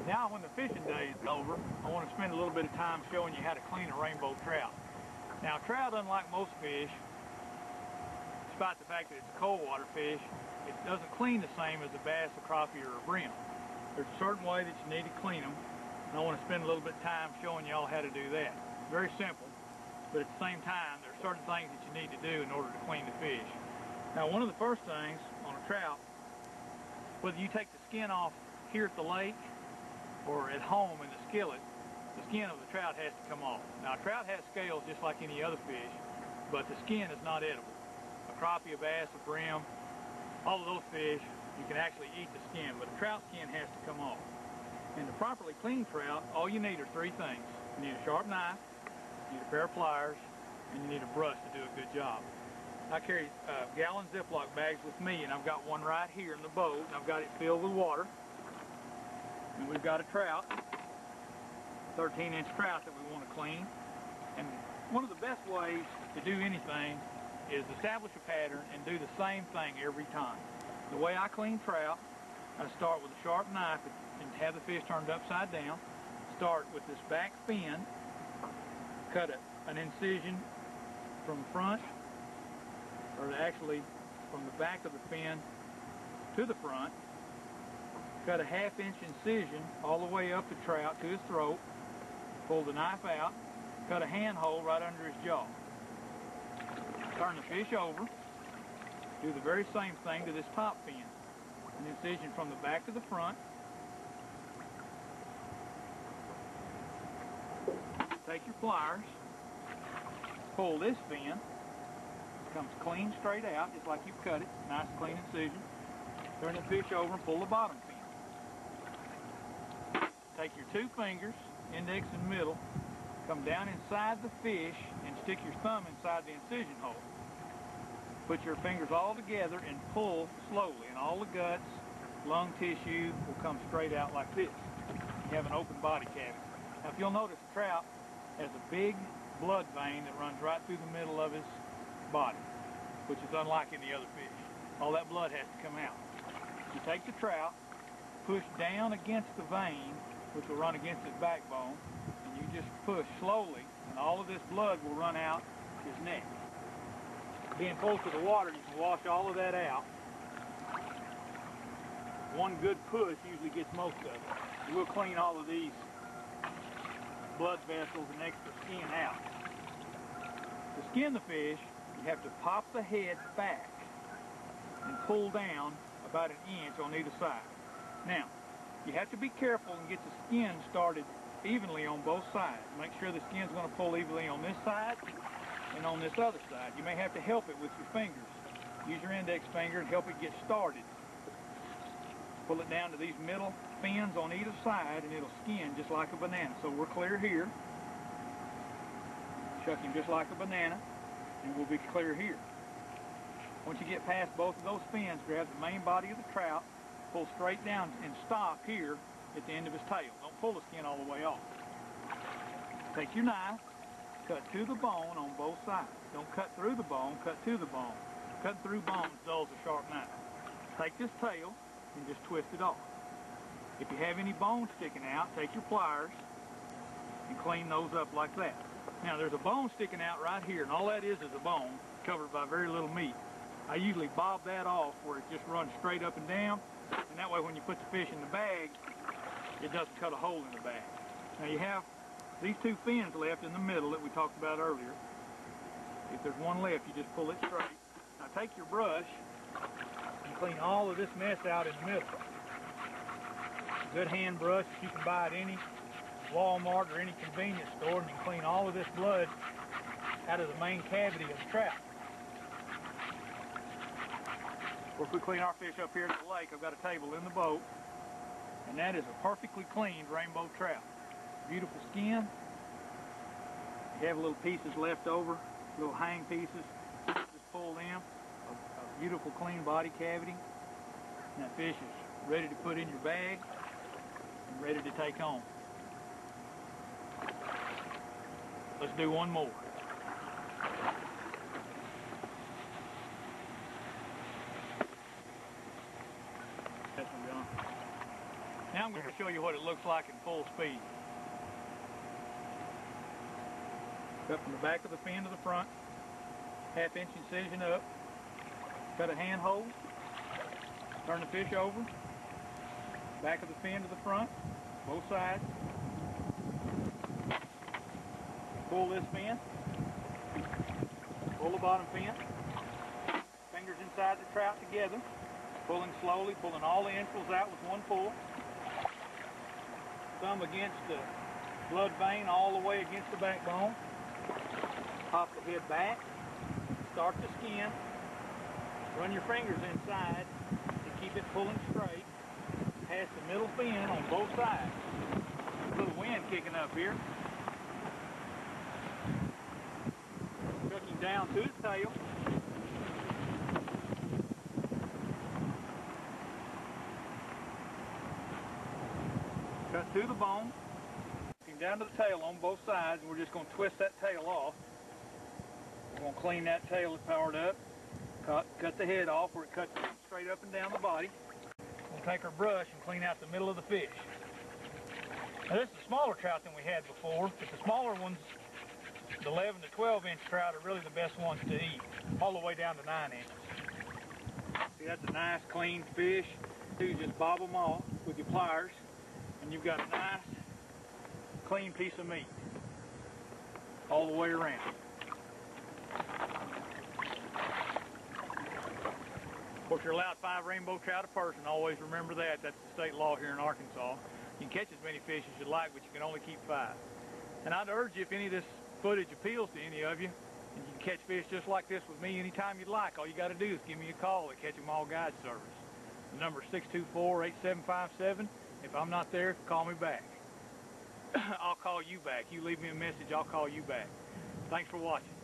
Now when the fishing day is over, I want to spend a little bit of time showing you how to clean a rainbow trout. Now trout, unlike most fish, despite the fact that it's a cold water fish, it doesn't clean the same as a bass, a crappie, or a brim. There's a certain way that you need to clean them, and I want to spend a little bit of time showing y'all how to do that. Very simple, but at the same time, there are certain things that you need to do in order to clean the fish. Now one of the first things on a trout, whether you take the skin off here at the lake or at home in the skillet, the skin of the trout has to come off. Now a trout has scales just like any other fish, but the skin is not edible. A crappie, a bass, a brim, all of those fish, you can actually eat the skin, but a trout skin has to come off. And to properly clean trout, all you need are three things. You need a sharp knife, you need a pair of pliers, and you need a brush to do a good job. I carry gallon Ziploc bags with me, and I've got one right here in the boat, and I've got it filled with water. And we've got a trout, 13-inch trout that we want to clean. And one of the best ways to do anything is establish a pattern and do the same thing every time. The way I clean trout, I start with a sharp knife and have the fish turned upside down. Start with this back fin, cut an incision from front, or actually from the back of the fin to the front. Cut a half-inch incision all the way up the trout to his throat. Pull the knife out. Cut a hand hole right under his jaw. Turn the fish over. Do the very same thing to this top fin. An incision from the back to the front. Take your pliers. Pull this fin. It comes clean straight out, just like you cut it. Nice clean incision. Turn the fish over and pull the bottom fin. Take your two fingers, index and middle, come down inside the fish and stick your thumb inside the incision hole. Put your fingers all together and pull slowly, and all the guts, lung tissue will come straight out like this. You have an open body cavity. Now if you'll notice, the trout has a big blood vein that runs right through the middle of his body, which is unlike any other fish. All that blood has to come out. You take the trout, push down against the vein, which will run against his backbone, and you just push slowly, and all of this blood will run out his neck. Being close to the water, you can wash all of that out. One good push usually gets most of it. We'll clean all of these blood vessels and extra skin out. To skin the fish, you have to pop the head back and pull down about an inch on either side. Now, you have to be careful and get the skin started evenly on both sides. Make sure the skin's going to pull evenly on this side and on this other side. You may have to help it with your fingers. Use your index finger and help it get started. Pull it down to these middle fins on either side and it'll skin just like a banana. So we're clear here. Shuck him just like a banana and we'll be clear here. Once you get past both of those fins, grab the main body of the trout, pull straight down and stop here at the end of his tail. Don't pull the skin all the way off. Take your knife, cut to the bone on both sides. Don't cut through the bone, cut to the bone. Cut through bone dulls a sharp knife. Take this tail and just twist it off. If you have any bone sticking out, take your pliers and clean those up like that. Now there's a bone sticking out right here, and all that is a bone covered by very little meat. I usually bob that off where it just runs straight up and down, and that way when you put the fish in the bag, it doesn't cut a hole in the bag. Now you have these two fins left in the middle that we talked about earlier. If there's one left, you just pull it straight. Now take your brush and clean all of this mess out in the middle. A good hand brush that you can buy at any Walmart or any convenience store, and you clean all of this blood out of the main cavity of the trout. Or if we clean our fish up here at the lake, I've got a table in the boat, and that is a perfectly cleaned rainbow trout. Beautiful skin. You have little pieces left over, little hang pieces. Just pull them. A beautiful clean body cavity. And that fish is ready to put in your bag and ready to take home. Let's do one more. That's one gone. Now I'm going to show you what it looks like in full speed. Cut from the back of the fin to the front, 1/2 inch incision up, cut a hand hole, turn the fish over, back of the fin to the front, both sides, pull this fin, pull the bottom fin, fingers inside the trout together, pulling slowly, pulling all the entrails out with one pull, thumb against the blood vein all the way against the backbone, pop the head back, start the skin, run your fingers inside to keep it pulling straight, past the middle fin on both sides. A little wind kicking up here. Hook him down to the tail. Cut to the bone. Hook him down to the tail on both sides, and we're just going to twist that tail off. We're going to clean that tail that's powered up. Cut the head off where it cuts straight up and down the body. We'll take our brush and clean out the middle of the fish. Now this is a smaller trout than we had before, but the smaller ones, the 11 to 12 inch trout, are really the best ones to eat, all the way down to 9 inches. See, that's a nice clean fish. You just bob them off with your pliers, and you've got a nice clean piece of meat all the way around. Of course, you're allowed 5 rainbow trout a person. Always remember that. That's the state law here in Arkansas. You can catch as many fish as you like, but you can only keep 5. And I'd urge you, if any of this footage appeals to any of you, and you can catch fish just like this with me anytime you'd like, all you got to do is give me a call at Catch 'em All Guide Service. The number is 624-8757. If I'm not there, call me back. I'll call you back. You leave me a message, I'll call you back. Thanks for watching.